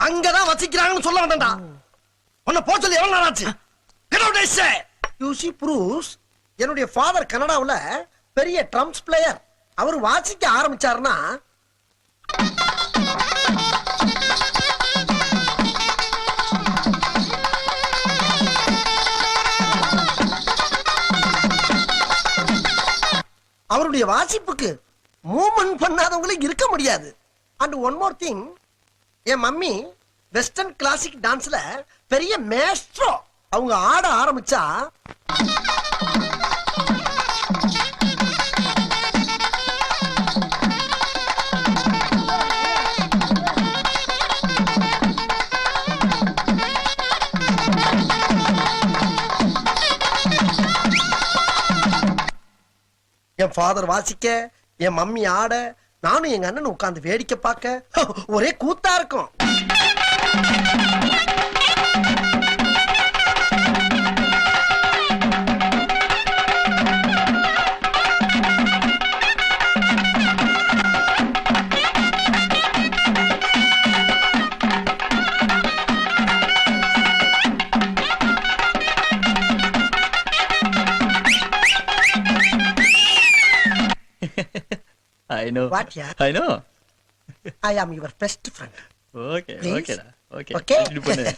அங்கதான் வசிக்கிறாங்கன்னு சொல்ல வேண்டாம்டா. உன்னை போக சொல்லி எவ்வளவு நாள் ஆச்சு? Get out, I say. You see, Bruce, என்னுடைய ஃபாதர் கனடாவுல பெரிய ட்ரம்ஸ் பிளேயர். அவர் வாசிக்க ஆரம்பிச்சாருன்னா அவருடைய வாசிப்புக்கு மூவ்மெண்ட் பண்ணாதவங்களுக்கு இருக்க முடியாது. அண்ட் ஒன் மோர் திங், என் மம்மி வெஸ்டர்ன் கிளாசிக் டான்ஸ்ல பெரிய மேஸ்ட்ரோ. அவங்க ஆட ஆரம்பிச்சா என் ஃபாதர் வாசிக்க, என் மம்மி ஆட, நானும் எங்க அண்ணன் உட்கார்ந்து வேடிக்கை பார்க்க ஒரே கூத்தா இருக்கும். I know. What, yeah? I know. I am your best friend. Okay, Please? okay, okay. Okay? இது பண்ணு.